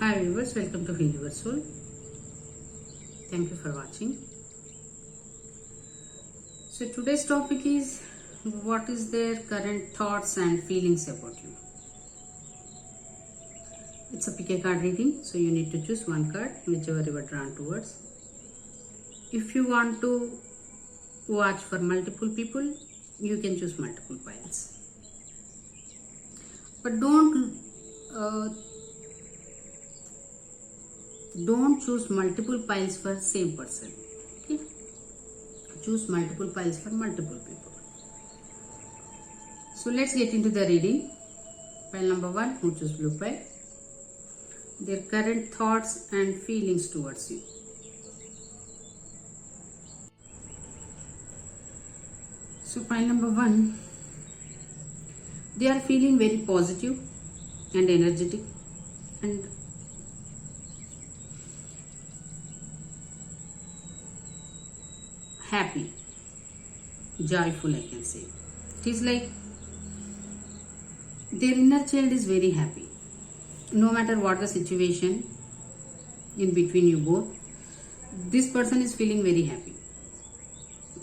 Hi viewers, welcome to Heal Your Soul. Thank you for watching. So today's topic is what is their current thoughts and feelings about you. It's a pick a card reading, so you need to choose one card, whichever you are drawn towards. If you want to watch for multiple people, you can choose multiple piles. But don't choose multiple piles for same person. Okay? Choose multiple piles for multiple people. So let's get into the reading. Pile number 1, who choose blue pile. Their current thoughts and feelings towards you. So pile number 1, they are feeling very positive and energetic and happy, joyful, I can say. It is like their inner child is very happy. No matter what the situation in between you both, this person is feeling very happy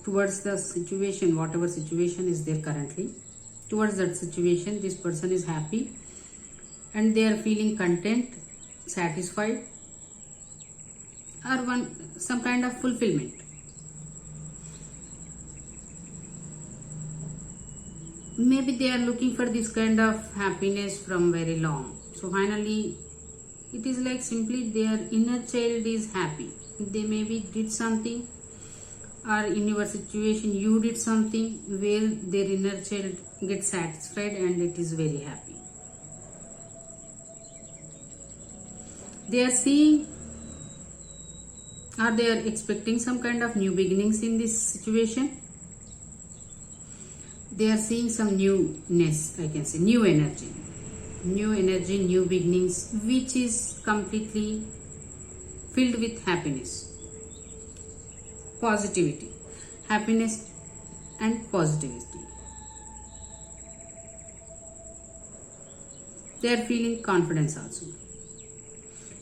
towards the situation, whatever situation is there currently. Towards that situation, this person is happy and they are feeling content, satisfied, or some kind of fulfillment. Maybe they are looking for this kind of happiness from very long. So finally, it is like simply their inner child is happy. They maybe did something, or in your situation you did something where their inner child gets satisfied and it is very happy. They are seeing, or they are expecting some kind of new beginnings in this situation. They are seeing some newness, I can say, new energy, new beginnings, which is completely filled with happiness, positivity, happiness and positivity. They are feeling confidence also.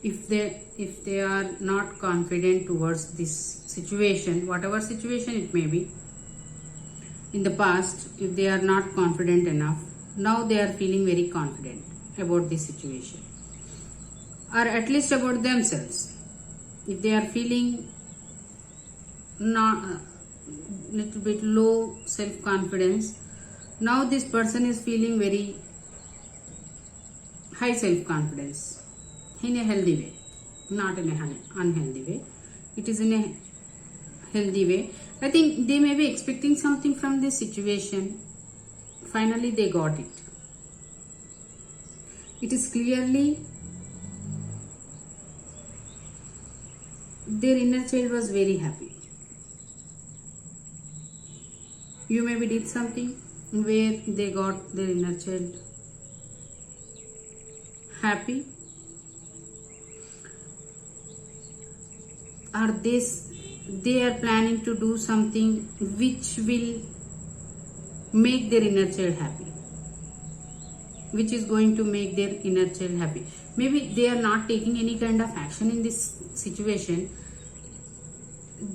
If they are not confident towards this situation, whatever situation it may be, in the past, if they are not confident enough, now they are feeling very confident about this situation, or at least about themselves. If they are feeling not little bit low self-confidence, now this person is feeling very high self-confidence in a healthy way, not in an unhealthy way. It is in a healthy way. I think they may be expecting something from this situation. Finally, they got it. It is clearly their inner child was very happy. You maybe did something where they got their inner child happy, or they are planning to do something which will make their inner child happy, which is going to make their inner child happy. Maybe they are not taking any kind of action in this situation.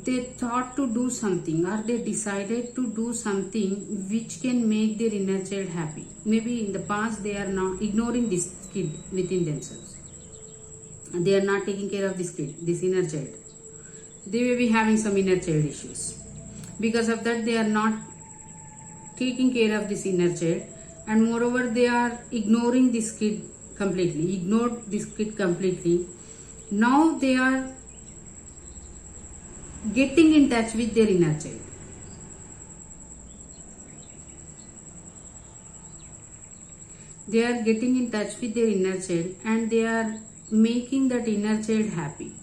They thought to do something, or they decided to do something which can make their inner child happy. Maybe in the past they are not ignoring this kid within themselves. They are not taking care of this kid, this inner child. They may be having some inner child issues. Because of that, they are not taking care of this inner child, and moreover they are ignoring this kid completely. Now they are getting in touch with their inner child. They are getting in touch with their inner child and they are making that inner child happy.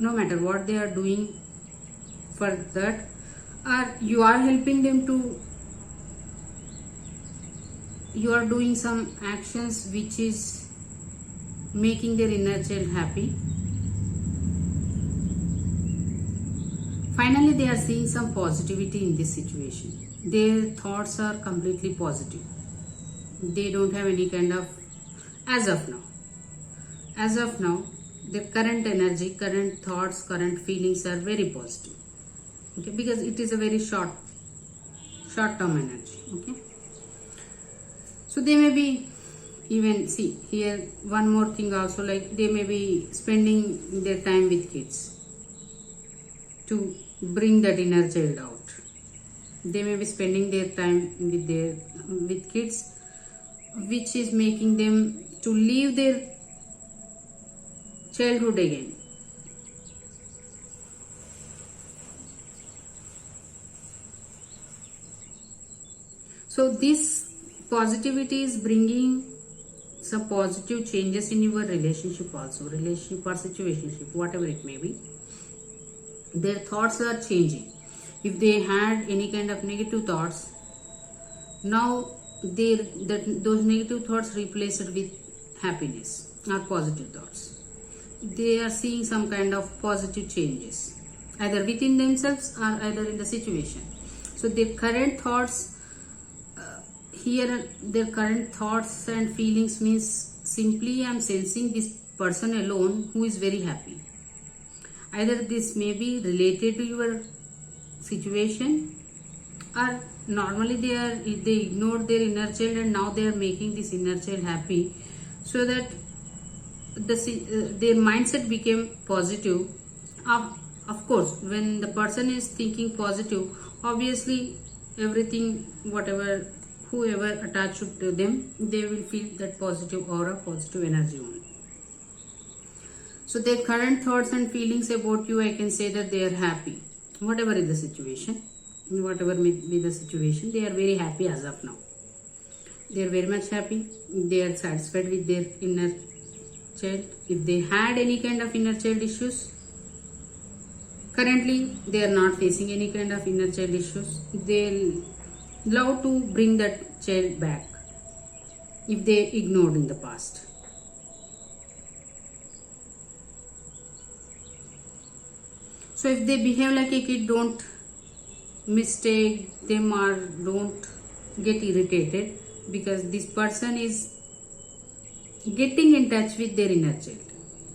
No matter what they are doing for that, or you are helping them to, you are doing some actions which is making their inner child happy. Finally, they are seeing some positivity in this situation. Their thoughts are completely positive. They don't have any kind of, as of now, their current energy, current thoughts, current feelings are very positive. Okay, because it is a very short term energy. Okay, so they may be, even see here one more thing also, like they may be spending their time with kids to bring that inner child out. They may be spending their time with kids, which is making them to leave their childhood again. So this positivity is bringing some positive changes in your relationship also, relationship or situationship, whatever it may be. Their thoughts are changing. If they had any kind of negative thoughts, now those negative thoughts replaced with happiness or positive thoughts. They are seeing some kind of positive changes, either within themselves or either in the situation. So their current thoughts, their current thoughts and feelings means simply I am sensing this person alone who is very happy. Either this may be related to your situation, or normally they ignored their inner child and now they are making this inner child happy, so that their mindset became positive. Of course, when the person is thinking positive, obviously everything, whoever attached to them, they will feel that positive aura, positive energy only. So their current thoughts and feelings about you, I can say that they are happy. Whatever is the situation, whatever may be the situation, they are very happy as of now. They are very much happy. They are satisfied with their inner child. If they had any kind of inner child issues, currently they are not facing any kind of inner child issues. They'll love to bring that child back if they ignored in the past. So if they behave like a kid, don't mistake them or don't get irritated, because this person is getting in touch with their inner child.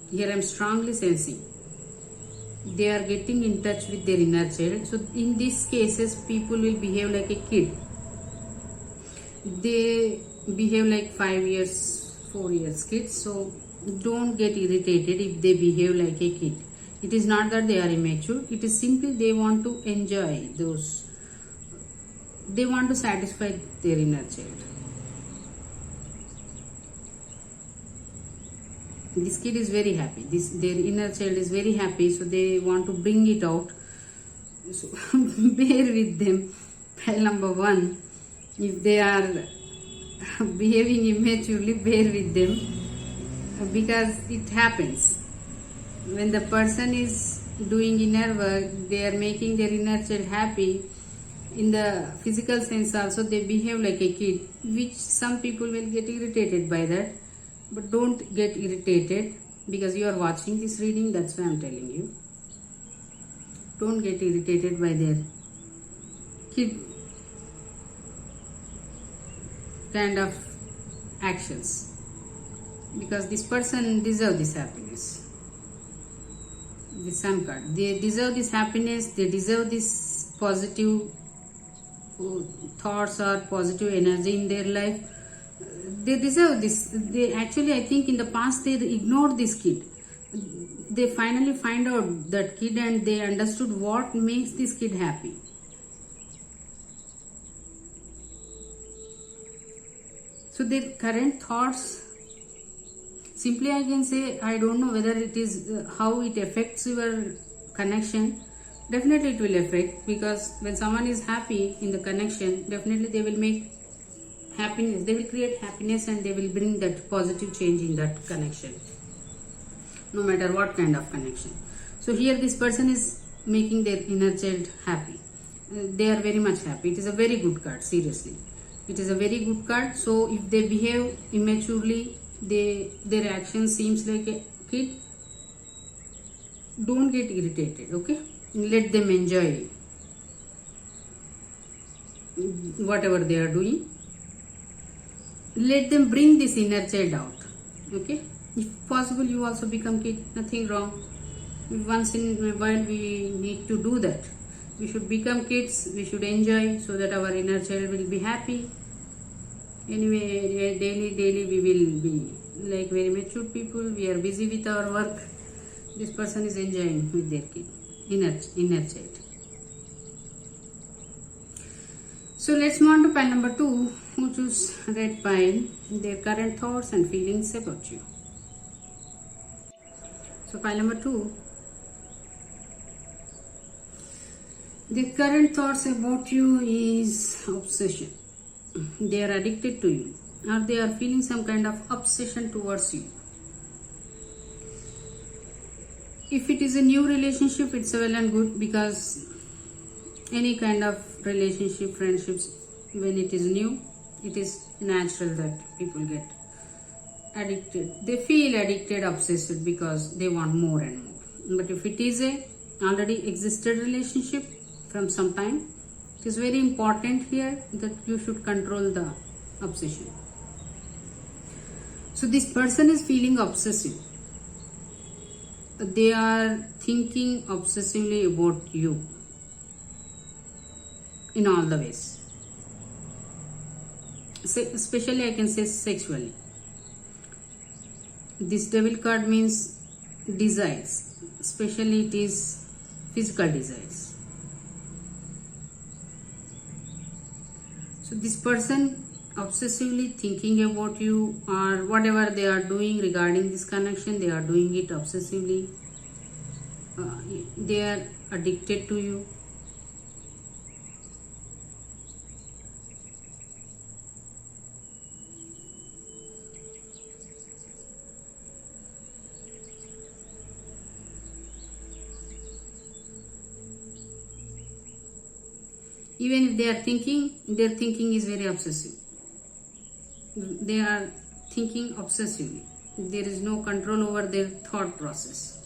Here I am strongly sensing they are getting in touch with their inner child. So in these cases, people will behave like a kid. They behave like 5 years, 4 years kids. So don't get irritated if they behave like a kid. It is not that they are immature. It is simply they want to enjoy those. They want to satisfy their inner child. This kid is very happy. Their inner child is very happy, so they want to bring it out. So bear with them. Pile number 1, if they are behaving immaturely, bear with them, because it happens. When the person is doing inner work, they are making their inner child happy. In the physical sense also, they behave like a kid, which some people will get irritated by that. But don't get irritated, because you are watching this reading, that's why I am telling you. Don't get irritated by their kid kind of actions, because this person deserves this happiness. The Sun card, they deserve this happiness, they deserve this positive thoughts or positive energy in their life. They deserve this. They actually, I think in the past they ignored this kid. They finally find out that kid and they understood what makes this kid happy. So their current thoughts, simply I can say, I don't know whether it is how it affects your connection. Definitely it will affect, because when someone is happy in the connection, definitely they will make happiness, they will create happiness and they will bring that positive change in that connection, no matter what kind of connection. So here this person is making their inner child happy. They are very much happy. It is a very good card, seriously. It is a very good card. So if they behave immaturely, their action seems like a kid, don't get irritated, okay? Let them enjoy whatever they are doing. Let them bring this inner child out, okay? If possible, you also become kid, nothing wrong. Once in a while we need to do that. We should become kids, we should enjoy so that our inner child will be happy. Anyway, daily we will be like very mature people. We are busy with our work. This person is enjoying with their kid, inner child. So let's move on to pile number 2, who choose red pile, their current thoughts and feelings about you. So pile number 2, the current thoughts about you is obsession. They are addicted to you, or they are feeling some kind of obsession towards you. If it is a new relationship, it's well and good, because any kind of relationship, friendships, when it is new, it is natural that people get addicted. They feel addicted, obsessed, because they want more and more. But if it is a already existed relationship from some time, it is very important here that you should control the obsession. So this person is feeling obsessive. They are thinking obsessively about you in all the ways. Especially I can say sexually. This devil card means desires, especially it is physical desires. So this person obsessively thinking about you, or whatever they are doing regarding this connection, they are doing it obsessively. They are addicted to you. Even if they are thinking, their thinking is very obsessive. They are thinking obsessively. There is no control over their thought process.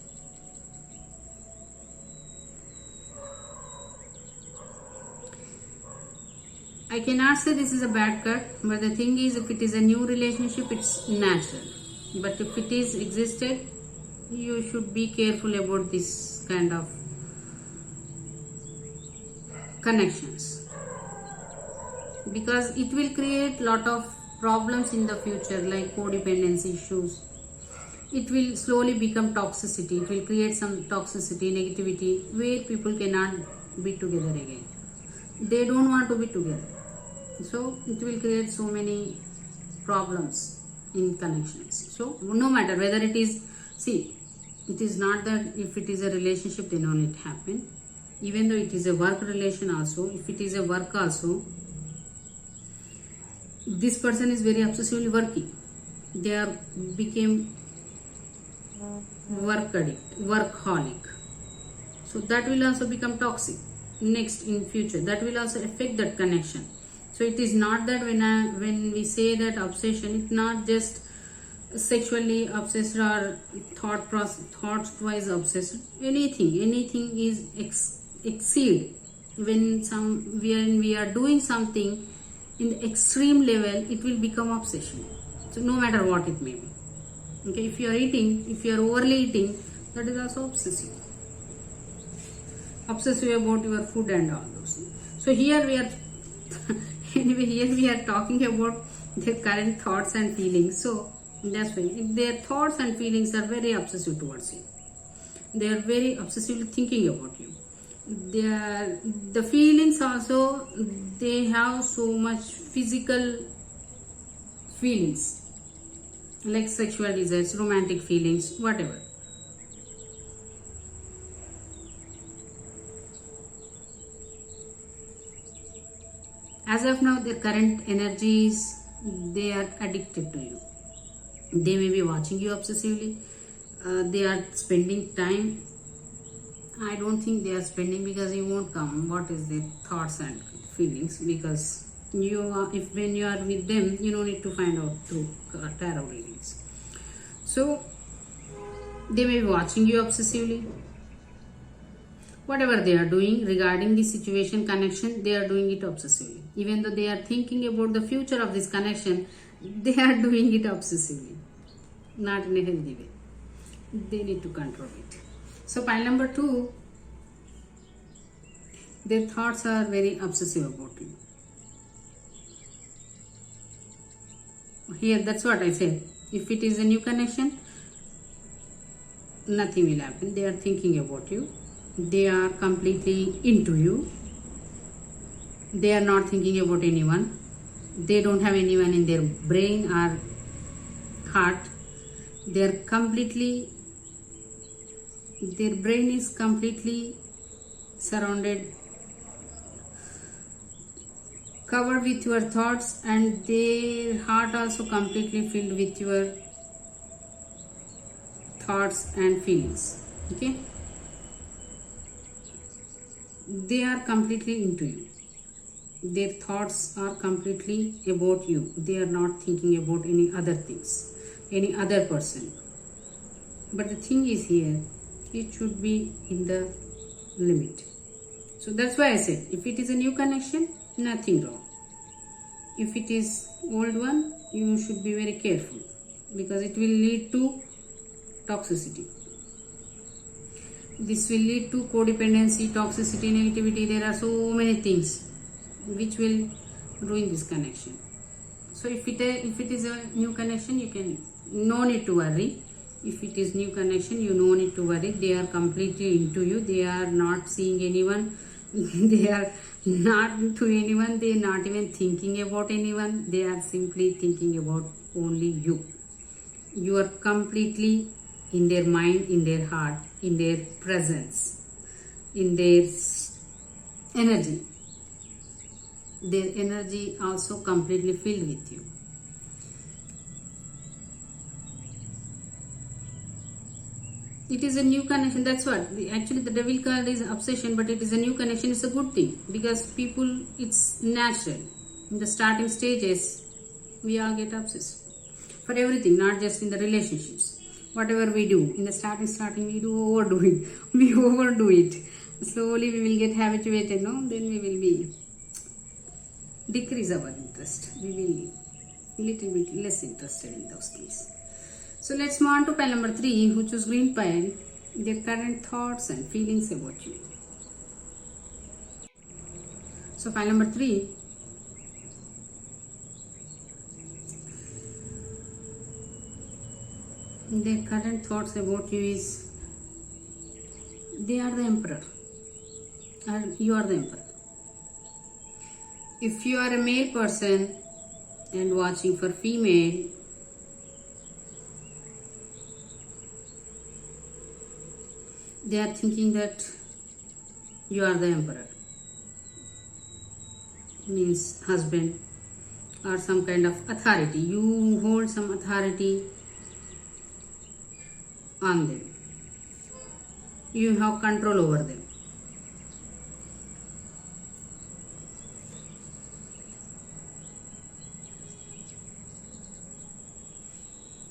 I cannot say this is a bad card, but the thing is, if it is a new relationship, it's natural. But if it is existed, you should be careful about this kind of connections, because it will create lot of problems in the future, like codependency issues. It will slowly become toxicity. It will create some toxicity, negativity, where people cannot be together again. They don't want to be together. So it will create so many problems in connections. So no matter whether it is, see, it is not that if it is a relationship, then only it happen. Even though it is a work relation also, if it is a work also, this person is very obsessively working. They are became work addict, workaholic. So that will also become toxic next in future. That will also affect that connection. So it is not that when we say that obsession, it's not just sexually obsessed or thoughts wise obsessed. Anything is exceed. When we are doing something in the extreme level, it will become obsession. So no matter what it may be. Okay, if you are eating, if you are overly eating, that is also obsessive. Obsessive about your food and all those things. So here we are anyway, here we are talking about their current thoughts and feelings. So that's why if their thoughts and feelings are very obsessive towards you, they are very obsessively thinking about you. The feelings also, they have so much physical feelings, like sexual desires, romantic feelings, whatever. As of now, their current energies, they are addicted to you. They may be watching you obsessively. They are spending time. I don't think they are spending, because you won't come. What is their thoughts and feelings? Because when you are with them, you don't need to find out through tarot readings. So they may be watching you obsessively. Whatever they are doing regarding the situation, connection, they are doing it obsessively. Even though they are thinking about the future of this connection, they are doing it obsessively. not in a healthy way. They need to control it. So pile number 2, their thoughts are very obsessive about you. Here, that's what I said. If it is a new connection, nothing will happen. They are thinking about you. They are completely into you. They are not thinking about anyone. They don't have anyone in their brain or heart. Their brain is completely surrounded, covered with your thoughts, and their heart also completely filled with your thoughts and feelings. Okay, they are completely into you. Their thoughts are completely about you. They are not thinking about any other things, any other person. But the thing is here, it should be in the limit. So that's why I said, if it is a new connection, nothing wrong. If it is old one, you should be very careful, because it will lead to toxicity. This will lead to codependency, toxicity, negativity. There are so many things which will ruin this connection. So if it is a new connection, you can no need to worry. If it is new connection, you no need to worry. They are completely into you. They are not seeing anyone. They are not into anyone. They are not even thinking about anyone. They are simply thinking about only you. You are completely in their mind, in their heart, in their presence, in their energy. Their energy also completely filled with you. It is a new connection. That's what actually the devil card is obsession, but it is a new connection. It's a good thing, because people, it's natural. In the starting stages, we all get obsessed for everything, not just in the relationships. Whatever we do in the starting, we do overdo it. We overdo it. Slowly we will get habituated. No, then we will be decrease our interest. We will little bit less interested in those things. So let's move on to pile number 3, who choose green pile. Their current thoughts and feelings about you. So pile number 3, their current thoughts about you is, they are the emperor and you are the emperor. If you are a male person and watching for female, they are thinking that you are the emperor, means husband or some kind of authority. You hold some authority on them. You have control over them.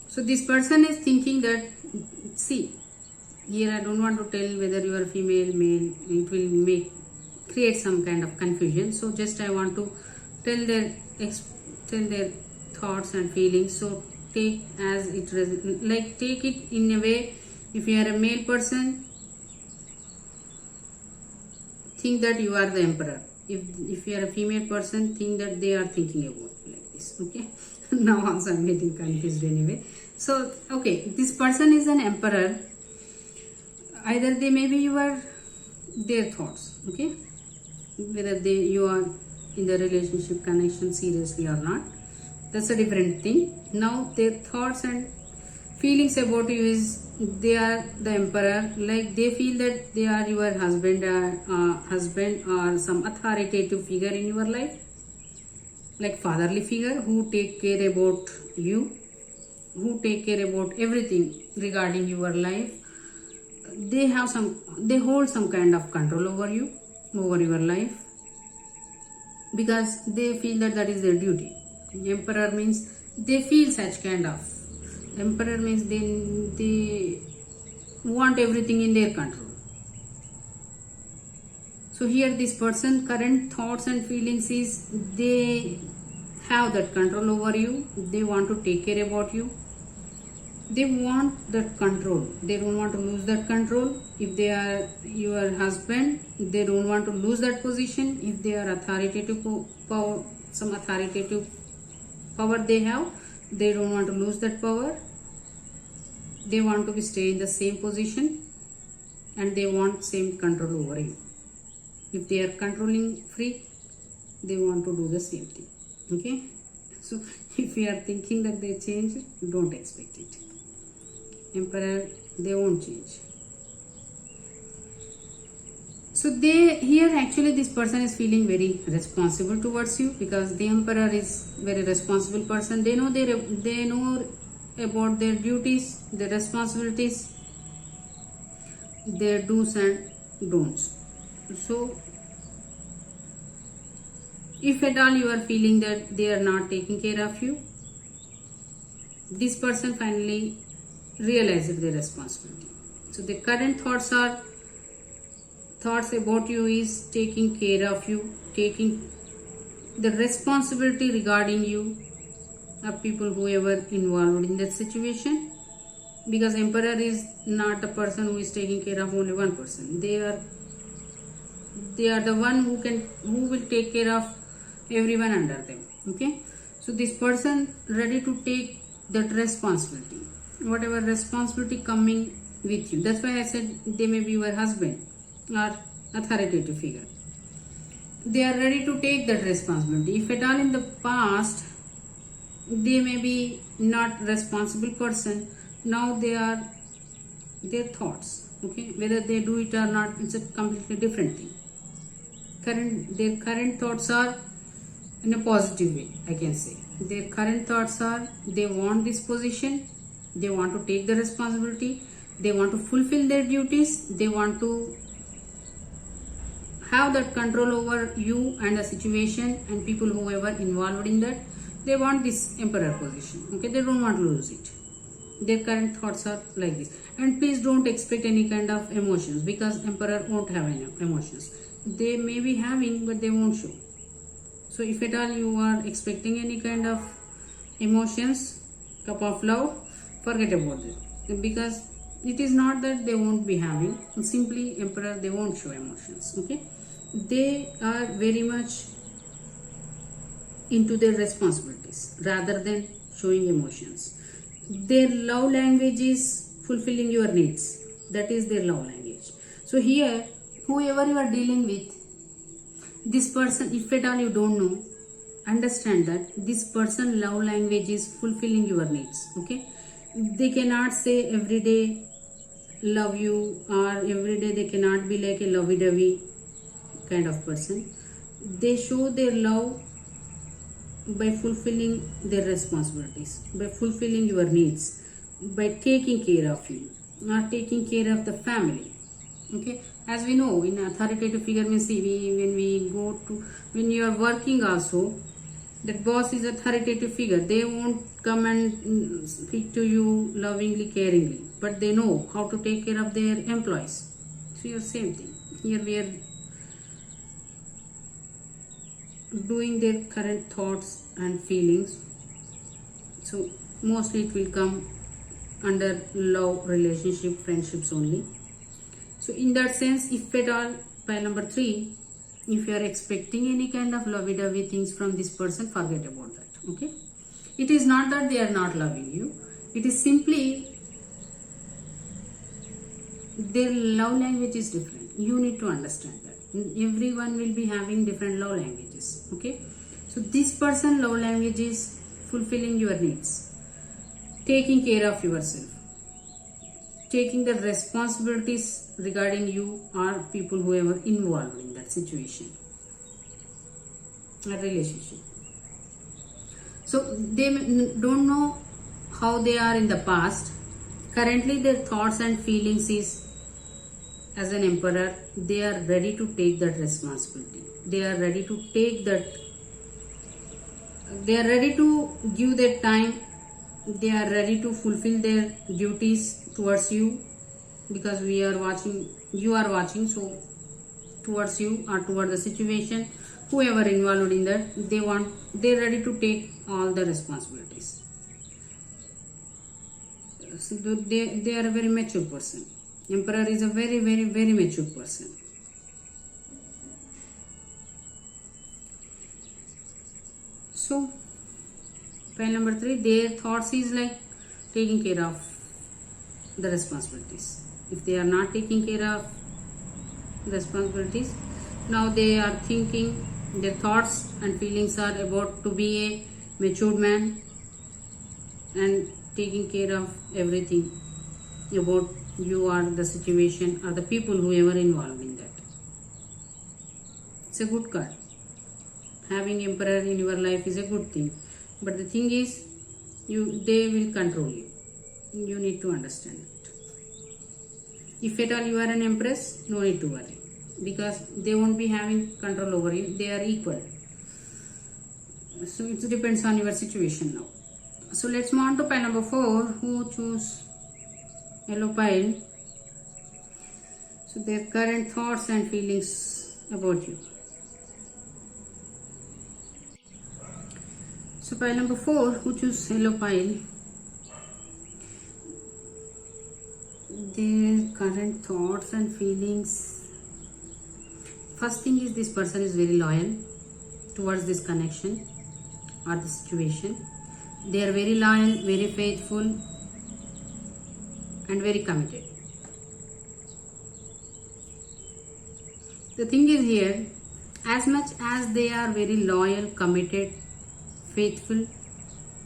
So this person is thinking that, see, here I don't want to tell whether you are female, male, it will create some kind of confusion. So just I want to tell their thoughts and feelings. So take as it, like take it in a way. If you are a male person, think that you are the emperor. If you are a female person, think that they are thinking about like this. Okay. Now also I'm getting confused anyway. So okay, this person is an emperor. Either they maybe you are their thoughts. Okay, whether you are in the relationship connection seriously or not, that's a different thing. Now their thoughts and feelings about you is, they are the emperor. Like they feel that they are your husband or some authoritative figure in your life, like fatherly figure who take care about you, who take care about everything regarding your life. They hold some kind of control over you, over your life, because they feel that is their duty. Emperor means they feel such kind of. Emperor means they want everything in their control. So here this person current thoughts and feelings is, they have that control over you. They want to take care about you. They want that control. They don't want to lose that control. If they are your husband, they don't want to lose that position. If they are authoritative power, some authoritative power they have, they don't want to lose that power. They want to stay in the same position, and they want same control over you. If they are controlling freak, they want to do the same thing. Okay, so if you are thinking that they change, don't expect it. Emperor, they won't change. So actually this person is feeling very responsible towards you, because the Emperor is very responsible person. They know about their duties, their responsibilities, their do's and don'ts. So if at all you are feeling that they are not taking care of you, this person finally realizes their responsibility. So the current thoughts about you is taking care of you, taking the responsibility regarding you of people who ever involved in that situation, because Emperor is not a person who is taking care of only one person. They are the one who will take care of everyone under them. Okay, so this person ready to take that responsibility, whatever responsibility coming with you. That's why I said they may be your husband or authoritative figure. They are ready to take that responsibility. If at all in the past they may be not responsible person, now they are their thoughts. Okay, whether they do it or not, it's a completely different thing. Their current thoughts are in a positive way, I can say. Their current thoughts are they want this position, they want to take the responsibility, they want to fulfill their duties, they want to have that control over you and the situation and people who ever involved in that. They want this Emperor position. Okay, they don't want to lose it. Their current thoughts are like this. And please don't expect any kind of emotions, because Emperor won't have any emotions. They may be having, but they won't show. So if at all you are expecting any kind of emotions, cup of love, forget about it, because it is not that they won't be having. Simply Emperor, they won't show emotions. Okay, they are very much into their responsibilities rather than showing emotions. Their love language is fulfilling your needs. That is their love language. So here, whoever you are dealing with, this person, if at all you don't know, understand that this person love language is fulfilling your needs. Okay, they cannot say every day love you, or every day they cannot be like a lovey-dovey kind of person. They show their love by fulfilling their responsibilities, by fulfilling your needs, by taking care of you, not taking care of the family. Okay, as we know, in authoritative figure means when you are working also, that boss is authoritative figure. They won't come and speak to you lovingly, caringly, but they know how to take care of their employees. So your same thing. Here we are doing their current thoughts and feelings. So mostly it will come under love, relationship, friendships only. So in that sense, if at all, pile number 3, if you are expecting any kind of lovey-dovey things from this person, forget about that. Okay, it is not that they are not loving you, it is simply their love language is different. You need to understand that. Everyone will be having different love languages. Okay, so this person love language is fulfilling your needs, taking care of yourself, taking the responsibilities regarding you or people who are involved in that situation, a relationship. So they don't know how they are in the past. Currently their thoughts and feelings is, as an Emperor, they are ready to take that responsibility. They are ready to take that. They are ready to give their time. They are ready to fulfill their duties towards you, because we are watching, you are watching. So towards you or toward the situation, whoever involved in that, they're ready to take all the responsibilities. So they are a very mature person. Emperor is a very, very, very mature person. So pile number 3, their thoughts is like taking care of the responsibilities. If they are not taking care of the responsibilities, now they are thinking, their thoughts and feelings are about to be a matured man and taking care of everything about you or the situation or the people who ever involved in that. It's a good card. Having emperor in your life is a good thing, but the thing is, they will control you. You need to understand it. If at all you are an empress, no need to worry, because they won't be having control over you. They are equal. So it depends on your situation now. So let's move on to pile number 4. Who choose yellow pile? So their current thoughts and feelings about you. So pile number 4, who choose yellow pile? Their current thoughts and feelings. First thing is, this person is very loyal towards this connection or the situation. They are very loyal, very faithful, and very committed. The thing is here, as much as they are very loyal, committed, faithful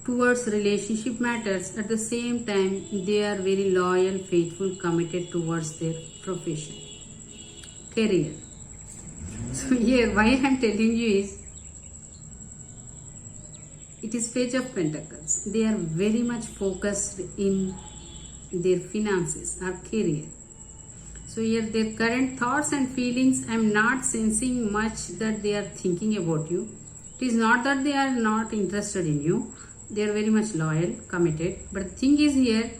towards relationship matters, at the same time they are very loyal, faithful, committed towards their profession, career. So here why I am telling you is, it is Page of Pentacles. They are very much focused in their finances or career. So here their current thoughts and feelings, I am not sensing much that they are thinking about you. It is not that they are not interested in you. They are very much loyal, committed. But the thing is here,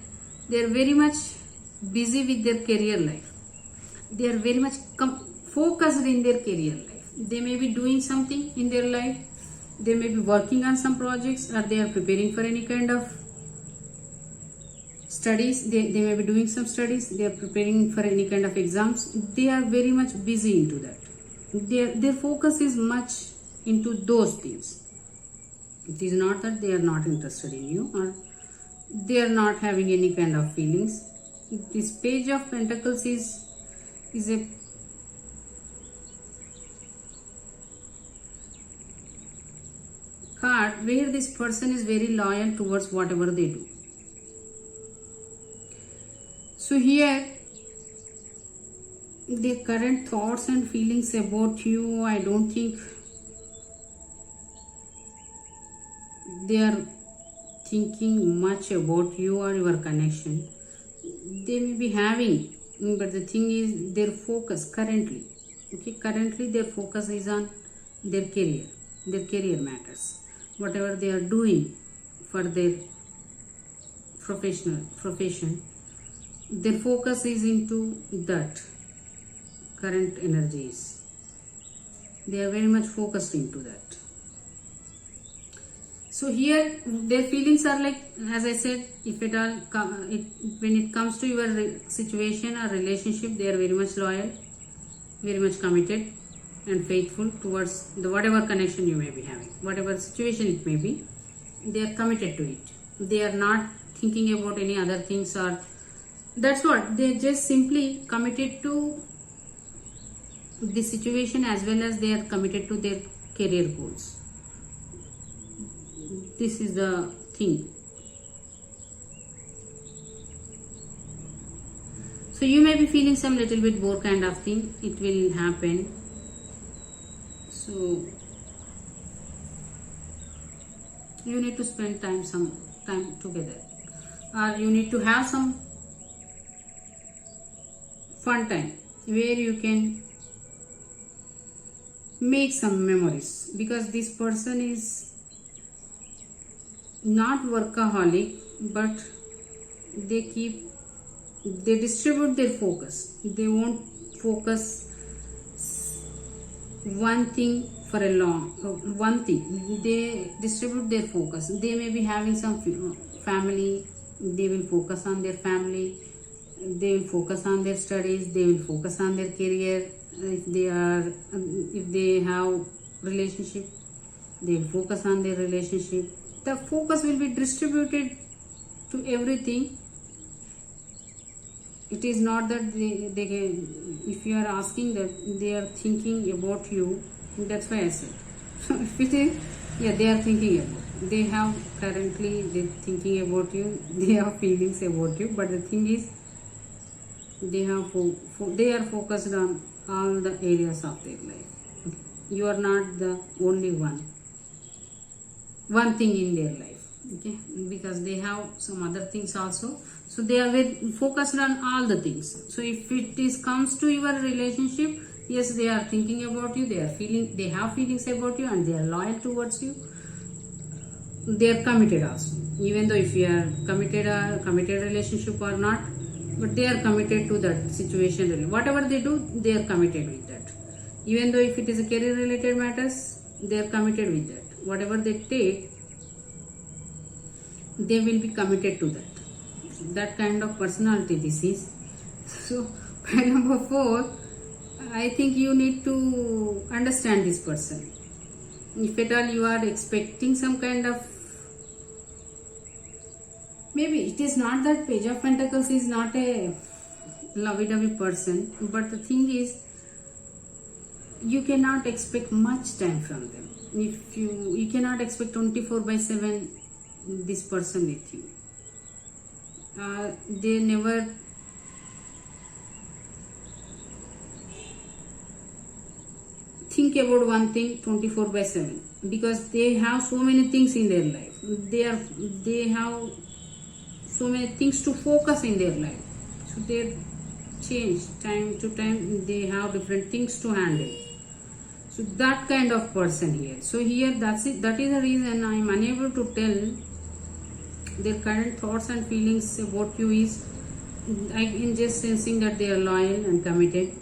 they are very much busy with their career life. They are very much focused in their career life. They may be doing something in their life. They may be working on some projects, or they are preparing for any kind of studies. They may be doing some studies. They are preparing for any kind of exams. They are very much busy into that. Their focus is much into those things. It is not that they are not interested in you or they are not having any kind of feelings. This Page of Pentacles is a card where this person is very loyal towards whatever they do. So here the current thoughts and feelings about you, I don't think they are thinking much about you or your connection. They may be having, but the thing is, their focus currently, currently their focus is on their career matters. Whatever they are doing for their profession, their focus is into that current energies. They are very much focused into that. So here their feelings are like, as I said, if at all, when it comes to your situation or relationship, they are very much loyal, very much committed and faithful towards the whatever connection you may be having, whatever situation it may be. They are committed to it. They are not thinking about any other things, or that's what, they just simply committed to the situation, as well as they are committed to their career goals. This is the thing. So you may be feeling some little bit bore kind of thing. It will happen. So you need to spend some time together, or you need to have some fun time where you can make some memories, because this person is not workaholic, but they distribute their focus. They won't focus one thing for a one thing. They distribute their focus. They may be having some family They will focus on their family, they will focus on their studies, they will focus on their career. If they have relationship, they will focus on their relationship. The focus will be distributed to everything. It is not that they can, if you are asking that they are thinking about you, that's why I said. So if it is, yeah, they are thinking about. They have currently they're thinking about you. They have feelings about you. But the thing is, they have they are focused on all the areas of their life. Okay. You are not the only one thing in their life. Okay, because they have some other things also. So they are very focused on all the things. So if it is comes to your relationship, yes, they are thinking about you. They have feelings about you, and they are loyal towards you. They are committed also. Even though if you are committed relationship or not, but they are committed to that situation. Whatever they do, they are committed with that. Even though if it is a career related matters, they are committed with that. Whatever they take, they will be committed to that. That kind of personality this is. So point number 4, I think you need to understand this person. If at all you are expecting some kind of, maybe it is not that Page of Pentacles is not a lovey-dovey person, but the thing is, you cannot expect much time from them. If you cannot expect 24/7 this person with you. They never think about one thing 24/7, because they have so many things in their life. They have so many things to focus in their life. So they change time to time. They have different things to handle. So that kind of person here. So here that's it. That is the reason I am unable to tell their current thoughts and feelings about you. Is I am just sensing that they are loyal and committed.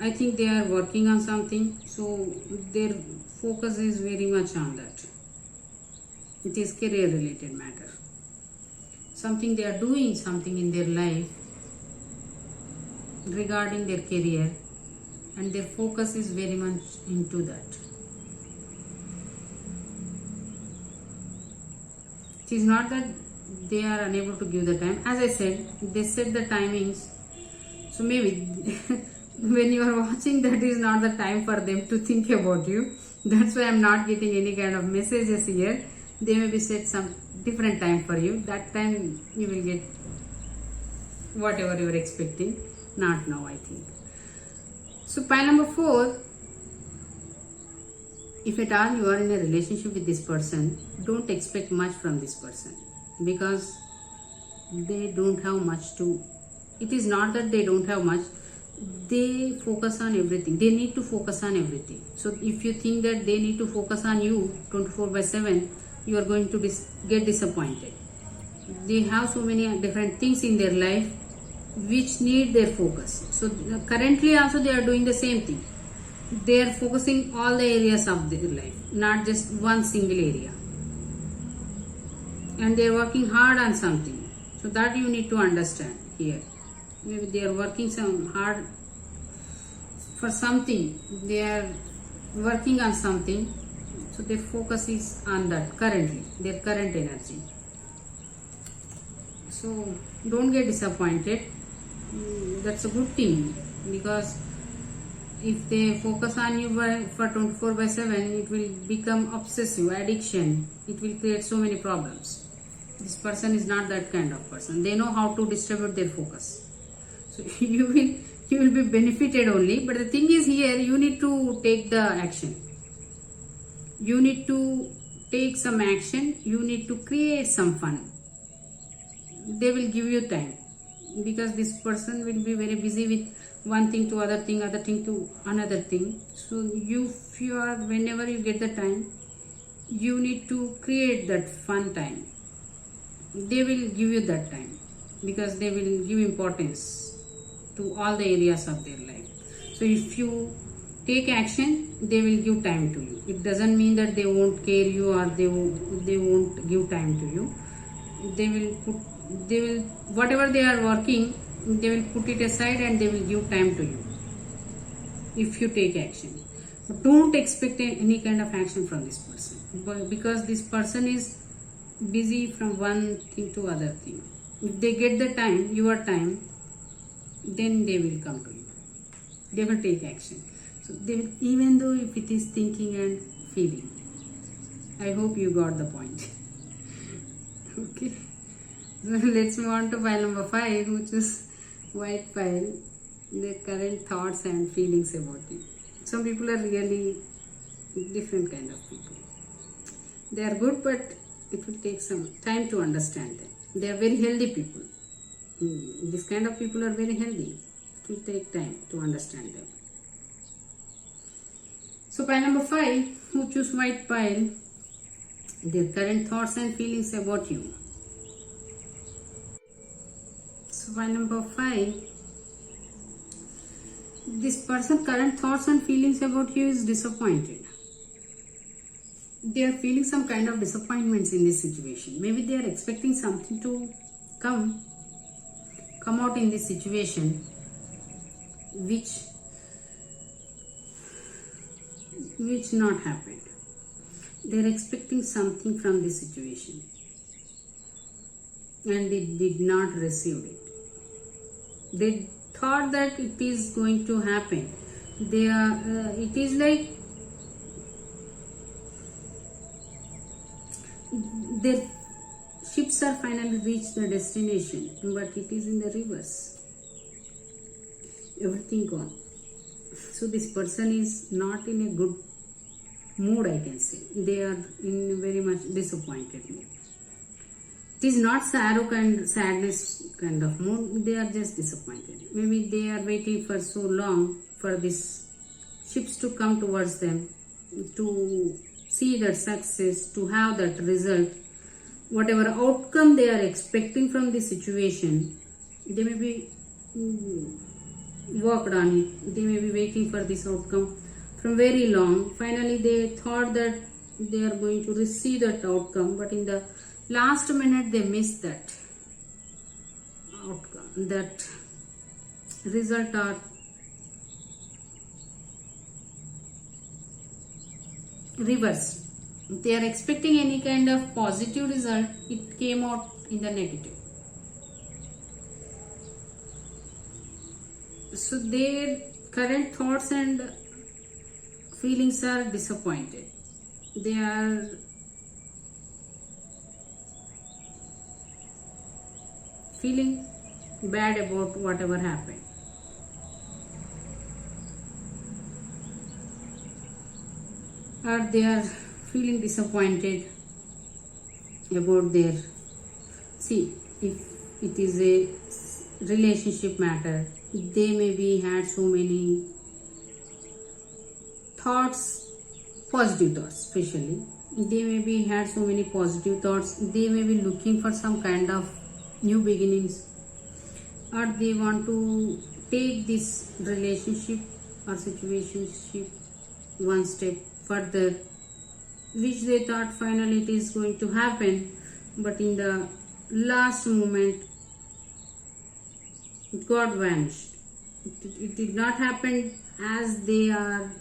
I think they are working on something, so their focus is very much on that. It is career related matter. Something they are doing something in their life regarding their career, and their focus is very much into that. It is not that they are unable to give the time. As I said, they set the timings. So maybe when you are watching, that is not the time for them to think about you. That's why I'm not getting any kind of messages here. They may be set some different time for you. That time you will get whatever you are expecting. Not now, I think. So pile number 4, if at all you are in a relationship with this person, don't expect much from this person, because they don't have much to. It is not that they don't have much. They focus on everything. They need to focus on everything. So if you think that they need to focus on you 24/7, you are going to get disappointed. They have so many different things in their life which need their focus. So currently also they are doing the same thing. They are focusing all the areas of their life, not just one single area. And they are working hard on something. So that you need to understand here. Maybe they are working some hard for something. They are working on something. So their focus is on that currently, their current energy. So don't get disappointed. That's a good thing, because if they focus on you for 24/7, it will become obsessive, addiction. It will create so many problems. This person is not that kind of person. They know how to distribute their focus. So you will be benefited only. But the thing is here, you need to take the action. You need to take some action. You need to create some fun. They will give you time, because this person will be very busy with one thing to other thing to another thing. So whenever you get the time, you need to create that fun time. They will give you that time, because they will give importance to all the areas of their life. So if you take action, they will give time to you. It doesn't mean that they won't care you or they won't give time to you. they will whatever they are working, they will put it aside and they will give time to you if you take action. But don't expect any kind of action from this person, because this person is busy from one thing to other thing. If they get the time, your time, then they will come to you. They will take action. So they will, even though if it is thinking and feeling. I hope you got the point. Okay. So let's move on to pile number 5, which is white pile. Their current thoughts and feelings about you. Some people are really different kind of people. They are good, but it will take some time to understand them. They are very healthy people. This kind of people are very healthy. It will take time to understand them. So pile number 5, who choose white pile, their current thoughts and feelings about you. So pile number 5, this person's current thoughts and feelings about you is disappointed. They are feeling some kind of disappointments in this situation. Maybe they are expecting something to come out in this situation, which not happened. They are expecting something from this situation and they did not receive it. They thought that it is going to happen. It is like their ships are finally reached the destination, but it is in the reverse. Everything gone. So this person is not in a good mood, I can say. They are in a very much disappointed mood. It is not sadness kind of mood. They are just disappointed. Maybe they are waiting for so long for these ships to come towards them, to see that success, to have that result. Whatever outcome they are expecting from the situation, they may be worked on it. They may be waiting for this outcome from very long. Finally, they thought that they are going to receive that outcome, but in the last minute they missed that outcome, that result or reverse. If they are expecting any kind of positive result, it came out in the negative. So their current thoughts and feelings are disappointed. They are feeling bad about whatever happened. Or they are feeling disappointed about their, see, if it is a relationship matter, they maybe had so many thoughts, positive thoughts especially. They maybe had so many positive thoughts. They may be looking for some kind of new beginnings, or they want to take this relationship or situationship one step further, which they thought finally it is going to happen, but in the last moment it got vanished. It did not happen as they are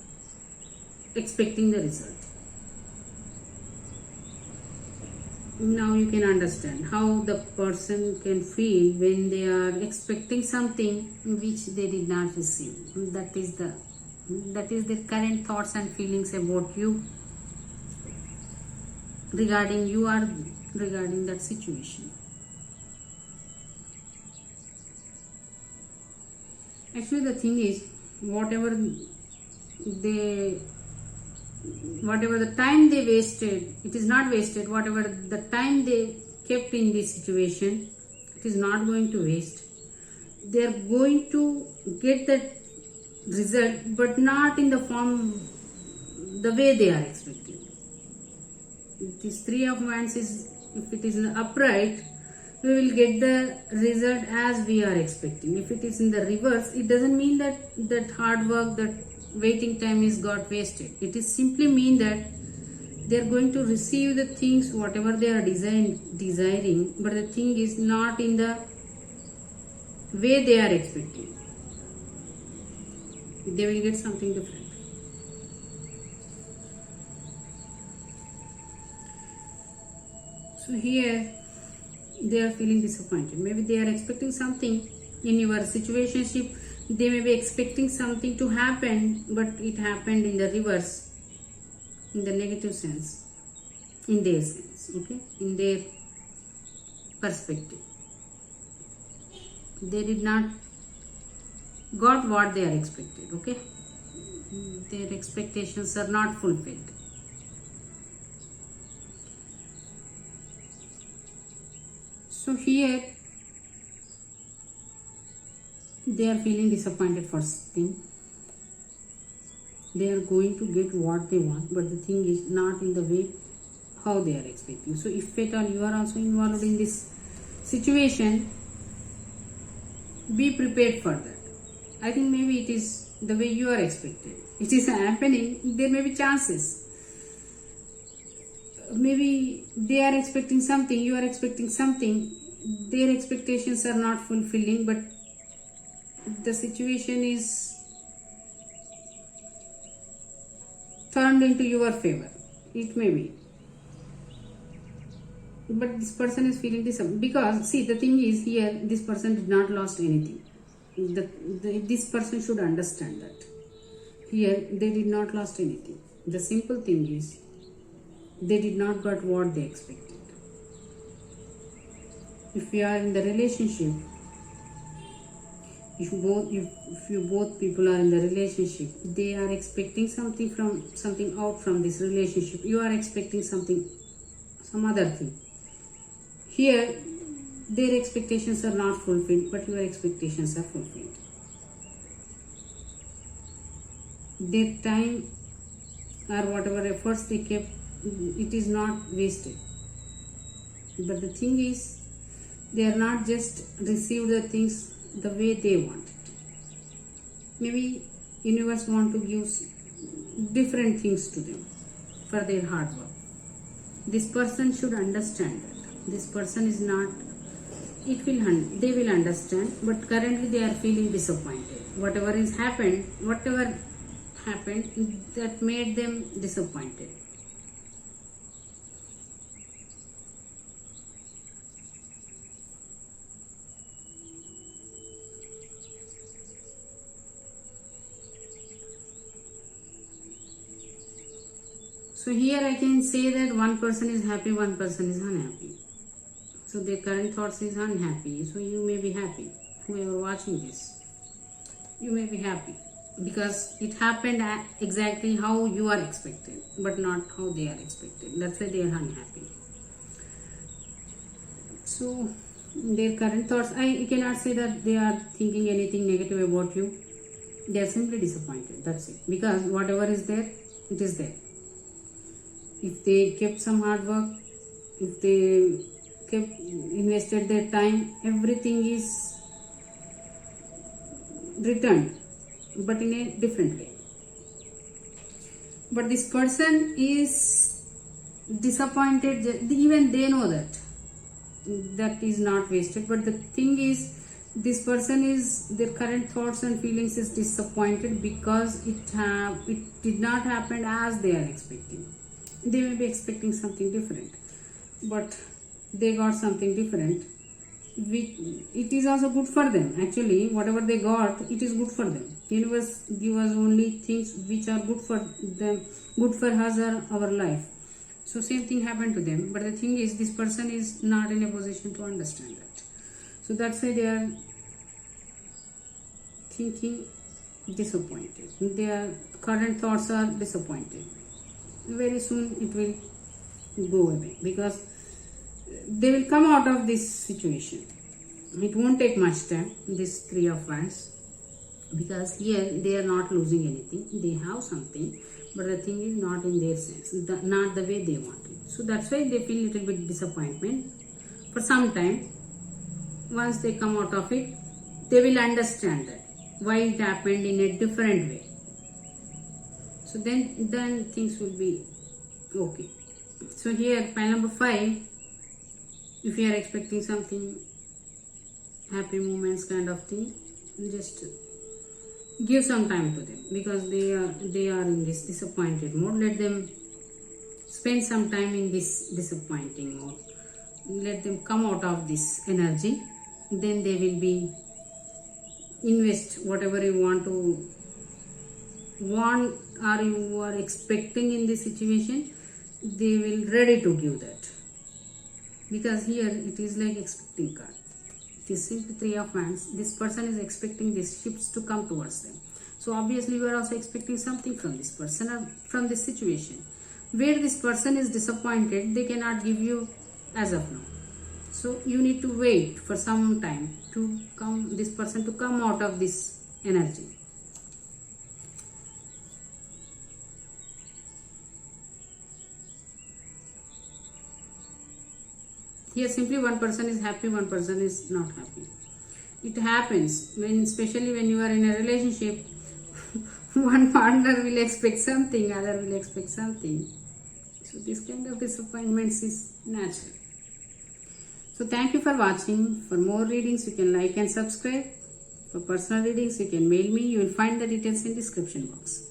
expecting the result. Now you can understand how the person can feel when they are expecting something which they did not receive. That is the current thoughts and feelings about you, regarding you or regarding that situation. Actually, the thing is, whatever the time they wasted, it is not wasted. Whatever the time they kept in this situation, it is not going to waste. They are going to get that result, but not in the form, the way they are expecting. This 3 of Wands is, if it is in the upright, we will get the result as we are expecting. If it is in the reverse, it doesn't mean that hard work, that waiting time is got wasted. It is simply mean that they are going to receive the things whatever they are desiring, but the thing is not in the way they are expecting. They will get something different. So here they are feeling disappointed. Maybe they are expecting something in your situationship. They may be expecting something to happen, but it happened in the reverse, in the negative sense, in their sense, okay, in their perspective. They did not got what they are expected, okay. Their expectations are not fulfilled. So here they are feeling disappointed for something. They are going to get what they want, but the thing is not in the way how they are expecting. So if at all you are also involved in this situation, be prepared for that. I think maybe it is the way you are expected. It is happening. There may be chances. Maybe they are expecting something, you are expecting something. Their expectations are not fulfilling, but the situation is turned into your favor. It may be. But this person is feeling this because see, the thing is here, this person did not lost anything. This person should understand that here they did not lost anything. The simple thing is they did not got what they expected. If you are in the relationship, if you both people are in the relationship, they are expecting something out from this relationship. You are expecting some other thing. Here, their expectations are not fulfilled, but your expectations are fulfilled. Their time or whatever efforts they kept, it is not wasted. But the thing is, they are not just received the things the way they want it. Maybe universe want to give different things to them for their hard work. This person should understand that. This person is not, they will understand, but currently they are feeling disappointed. Whatever happened, that made them disappointed. So here I can say that one person is happy, one person is unhappy. So their current thoughts is unhappy. So you may be happy. Whoever watching this, you may be happy because it happened exactly how you are expected, but not how they are expected. That's why they are unhappy. So their current thoughts, I cannot say that they are thinking anything negative about you. They are simply disappointed. That's it. Because whatever is there, it is there. If they kept some hard work, if they invested their time, everything is returned, but in a different way. But this person is disappointed. Even they know that is not wasted. But the thing is, this person is, their current thoughts and feelings is disappointed because it did not happen as they are expecting. They may be expecting something different, but they got something different. It is also good for them. Actually, whatever they got, it is good for them. Universe give us only things which are good for them, good for us or our life. So same thing happened to them. But the thing is, this person is not in a position to understand that. So that's why they are thinking disappointed. Their current thoughts are disappointed. Very soon it will go away because they will come out of this situation. It won't take much time, this Three of Wands, because here they are not losing anything. They have something, but the thing is not in their sense, not the way they want it. So that's why they feel little bit disappointment for some time. Once they come out of it, they will understand that why it happened in a different way. So then things will be okay. So here pile number 5, if you are expecting something happy moments kind of thing, just give some time to them, because they are in this disappointed mode. Let them spend some time in this disappointing mode. Let them come out of this energy. Then they will be invest whatever you want or you are expecting in this situation. They will ready to give that, because here it is like expecting card. It is simply 3 of Wands. This person is expecting these ships to come towards them. So obviously you are also expecting something from this person or from this situation. Where this person is disappointed, they cannot give you as of now. So you need to wait for some time to this person to come out of this energy. Here simply one person is happy, one person is not happy. It happens especially when you are in a relationship. One partner will expect something, other will expect something. So this kind of disappointments is natural. So thank you for watching. For more readings, you can like and subscribe. For personal readings, you can mail me. You will find the details in description box.